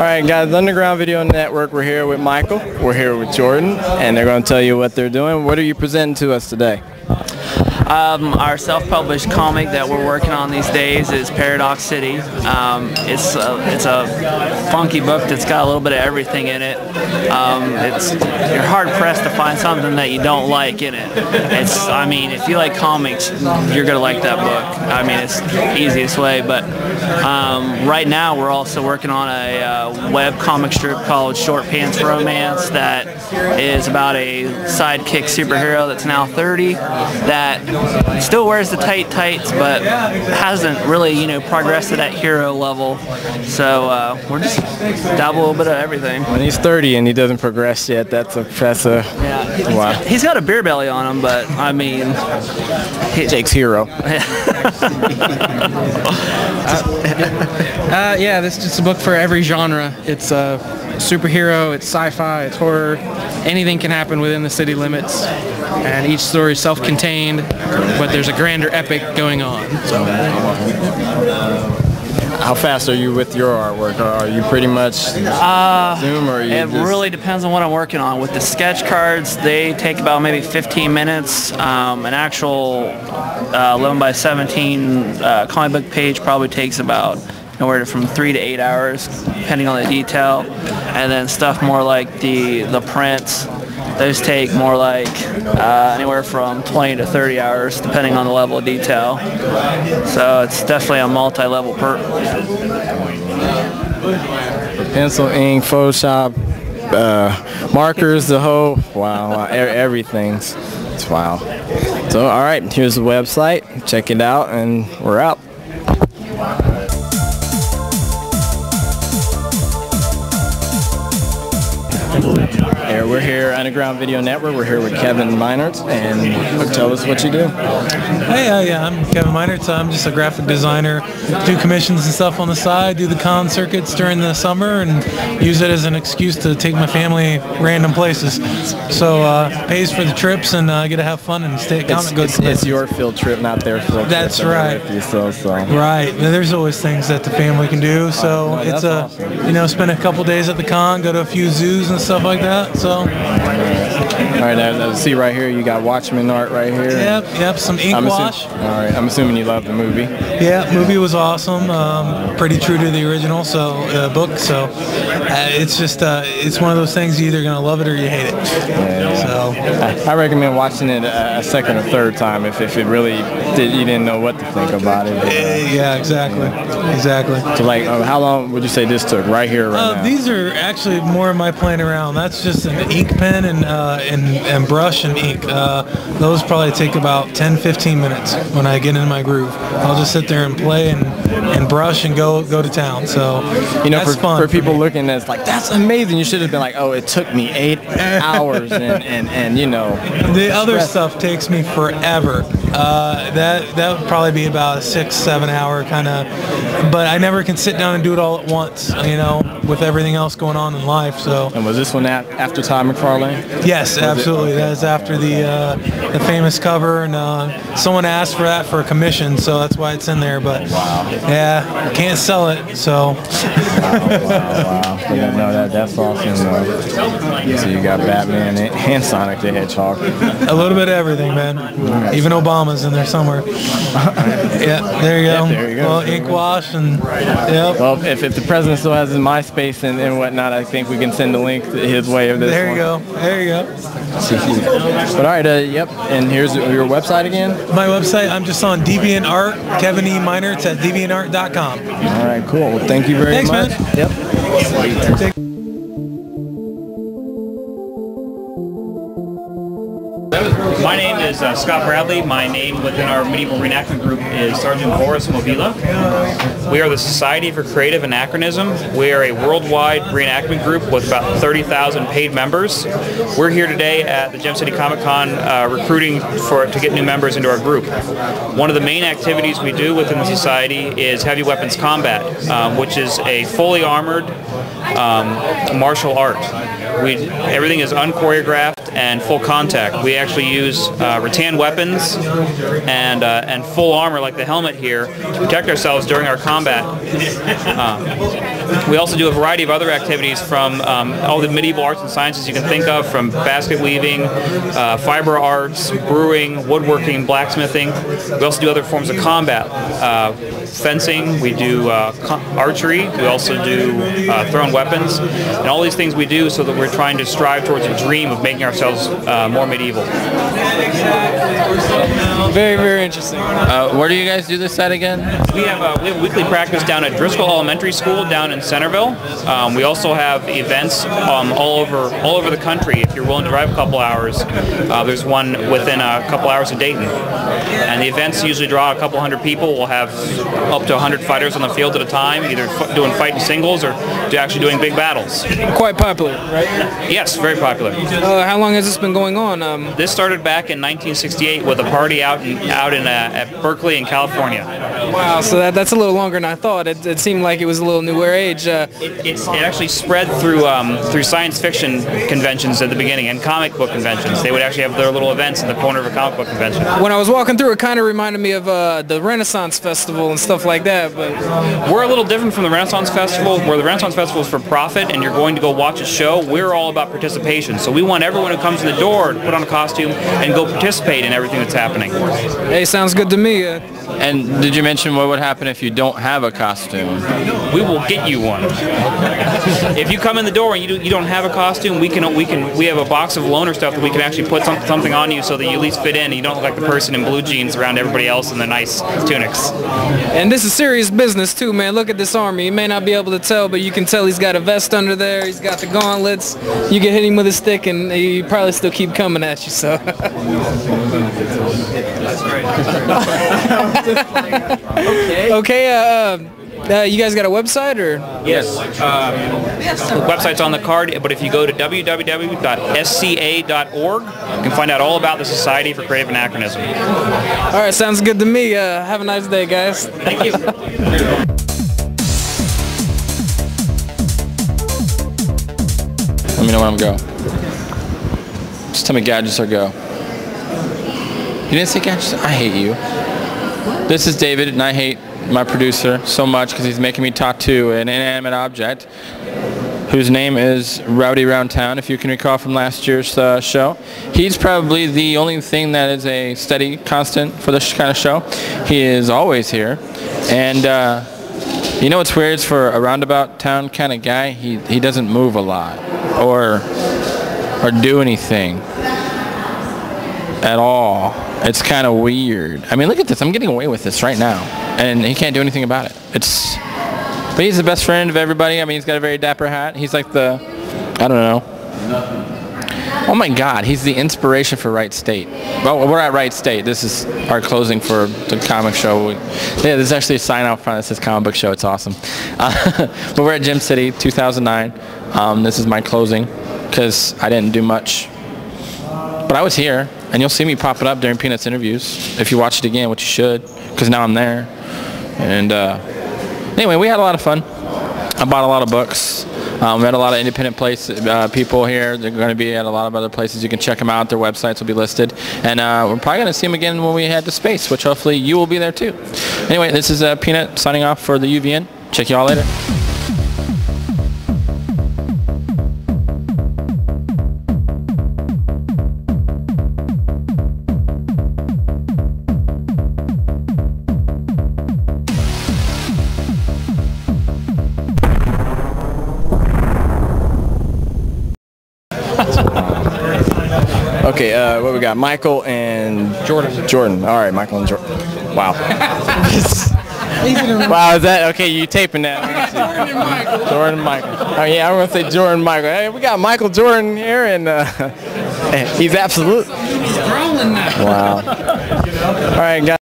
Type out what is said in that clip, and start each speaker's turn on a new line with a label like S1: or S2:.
S1: Alright guys, Underground Video Network, we're here with Michael, we're here with Jordan, and they're going to tell you what they're doing. What are you presenting to us today?
S2: Our self-published comic that we're working on these days is Paradox City. It's a funky book that's got a little bit of everything in it. You're hard-pressed to find something that you don't like in it. I mean, if you like comics, you're going to like that book. I mean, it's the easiest way, but right now we're also working on a web comic strip called Short Pants Romance that is about a sidekick superhero that's now 30 that still wears the tight tights but hasn't really, progressed to that hero level. So we're just dabble a little bit of everything.
S1: When he's 30 and he doesn't progress yet, that's a wow.
S2: He's got a beer belly on him, but I mean,
S1: Jake's hero.
S3: Yeah, this is just a book for every genre. It's superhero, it's sci-fi, it's horror. Anything can happen within the city limits, and each story is self-contained, but there's a grander epic going on. So.
S1: How fast are you with your artwork? Are you pretty much Zoom, or
S2: it really depends on what I'm working on. With the sketch cards, they take about maybe 15 minutes. An actual 11 by 17 comic book page probably takes about anywhere from 3 to 8 hours, depending on the detail. And then stuff more like the prints, those take more like anywhere from 20 to 30 hours, depending on the level of detail. So it's definitely a multi-level
S1: pencil, ink, Photoshop, markers, the whole, wow, everything's, it's wow. So, all right, here's the website. Check it out, and we're out. We're here, Underground Video Network. We're here with Kevin Meinert, and tell us what you do.
S4: Hey, yeah, I'm Kevin Meinert. I'm just a graphic designer. Do commissions and stuff on the side, do the con circuits during the summer, and use it as an excuse to take my family random places. So pays for the trips, and I get to have fun and stay at comic books.
S1: It's your field trip, not their field trip.
S4: That's right. Right. There's always things that the family can do. So it's awesome. Spend a couple days at the con, go to a few zoos and stuff like that. So.
S1: All right, I see right here you got Watchmen art right here.
S4: Yep, some ink wash.
S1: All right, I'm assuming you love the movie.
S4: Yeah, movie was awesome. Pretty true to the original book. So it's just it's one of those things, you're either gonna love it or you hate it.
S1: Yeah. So I recommend watching it a second or third time if it really you didn't know what to think about it.
S4: Yeah, exactly.
S1: So like, how long would you say this took right here, right now?
S4: These are actually more of my playing around. That's just an ink pen and brush and ink. Those probably take about 10-15 minutes when I get into my groove. I'll just sit there and play and brush and go to town. So that's fun
S1: for people looking at it, it's like, that's amazing. You should have been like, oh, it took me 8 hours and
S4: the other stuff takes me forever. That would probably be about a 6-7 hour kind of, but I never can sit down and do it all at once, with everything else going on in life. So.
S1: And was this one after Todd McFarlane?
S4: Yes, absolutely. That is after the famous cover, and someone asked for that for a commission, so that's why it's in there. But yeah, can't sell it, so.
S1: Wow. Yeah, no, that's awesome. So you got Batman and Sonic the Hedgehog.
S4: A little bit of everything, man. Nice. Even Obama's in there somewhere. Yeah, there you go.
S1: There you go.
S4: Well, ink wash and yep.
S1: Well, if the president still has his MySpace and whatnot, I think we can send the link to his way of this.
S4: There you go. There you go.
S1: But all right, yep. And here's your website again.
S4: My website. I'm just on DeviantArt. Art. Kevin E. Meinert at DeviantArt.com.
S1: All right, cool. Well, thank you very much.
S4: Thanks, man. Yep.
S5: My name is Scott Bradley. My name within our medieval reenactment group is Sergeant Boris Movila. We are the Society for Creative Anachronism. We are a worldwide reenactment group with about 30,000 paid members. We're here today at the Gem City Comic Con recruiting to get new members into our group. One of the main activities we do within the society is heavy weapons combat, which is a fully armored martial art. Everything is unchoreographed and full contact. We actually use rattan weapons and full armor like the helmet here to protect ourselves during our combat. We also do a variety of other activities from all the medieval arts and sciences you can think of, from basket weaving, fiber arts, brewing, woodworking, blacksmithing. We also do other forms of combat. Fencing, we do archery, we also do thrown weapons, and all these things we do so that we're trying to strive towards a dream of making ourselves more medieval.
S6: Very, very interesting.
S1: Where do you guys do this at again?
S5: We have weekly practice down at Driscoll Elementary School down in Centerville. We also have events all over the country. If you're willing to drive a couple hours, there's one within a couple hours of Dayton. And the events usually draw a couple hundred people. We'll have up to 100 fighters on the field at a time, either doing fighting singles or actually doing big battles.
S6: Quite popular, right?
S5: Yes, very popular.
S6: How long has this been going on?
S5: This started back in 1968 with a party out at Berkeley in California.
S6: Wow, so that's a little longer than I thought. It seemed like it was a little newer age.
S5: It actually spread through science fiction conventions at the beginning and comic book conventions. They would actually have their little events in the corner of a comic book convention.
S6: When I was walking through, it kind of reminded me of the Renaissance Festival and stuff like that. But
S5: we're a little different from the Renaissance Festival, where the Renaissance Festival is for profit and you're going to go watch a show. We're all about participation. So we want everyone who comes in the door to put on a costume and go participate in everything that's happening.
S6: Hey, sounds good to me.
S1: And did you mention what would happen if you don't have a costume?
S5: We will get you one. If you come in the door and you don't have a costume, we have a box of loaner stuff that we can actually put something on you so that you at least fit in and you don't look like the person in blue jeans around everybody else in the nice tunics.
S6: And this is serious business too, man. Look at this army. You may not be able to tell, but you can tell he's got a vest under there. He's got the gauntlets. You can hit him with a stick and he probably still keep coming at you. So. Okay. You guys got a website or?
S5: Yes. The website's on the card, but if you go to www.sca.org, you can find out all about the Society for Creative Anachronism.
S6: All right, sounds good to me. Have a nice day, guys.
S5: Thank you.
S1: Let me know when I'm go. Just tell me gadgets or go. You didn't say gadgets? I hate you. This is David, and I hate my producer so much because he's making me talk to an inanimate object whose name is Rowdy Round Town, if you can recall from last year's show. He's probably the only thing that is a steady constant for this kind of show. He is always here. And you know what's weird? It's for a roundabout town kind of guy. He doesn't move a lot or do anything at all. It's kind of weird. I mean, look at this. I'm getting away with this right now, and he can't do anything about it. But he's the best friend of everybody. I mean, he's got a very dapper hat. He's like I don't know. Oh my God, he's the inspiration for Wright State. Well, we're at Wright State. This is our closing for the comic show. Yeah, there's actually a sign out front that says comic book show. It's awesome. But we're at Gym City, 2009. This is my closing because I didn't do much. But I was here, and you'll see me popping up during Peanuts interviews if you watch it again, which you should, because now I'm there. And anyway, we had a lot of fun. I bought a lot of books. We had a lot of independent people here. They're going to be at a lot of other places. You can check them out. Their websites will be listed. And we're probably going to see them again when we head to space, which hopefully you will be there too. Anyway, this is Peanut signing off for the UVN. Check you all later. Okay, what we got? Michael and Jordan. All right, Michael and Jordan. Wow. Wow, is that okay? You taping that? Jordan and Michael. Oh yeah, I'm gonna say Jordan and Michael. Hey, we got Michael Jordan here, and he's absolute. Wow. All right, guys.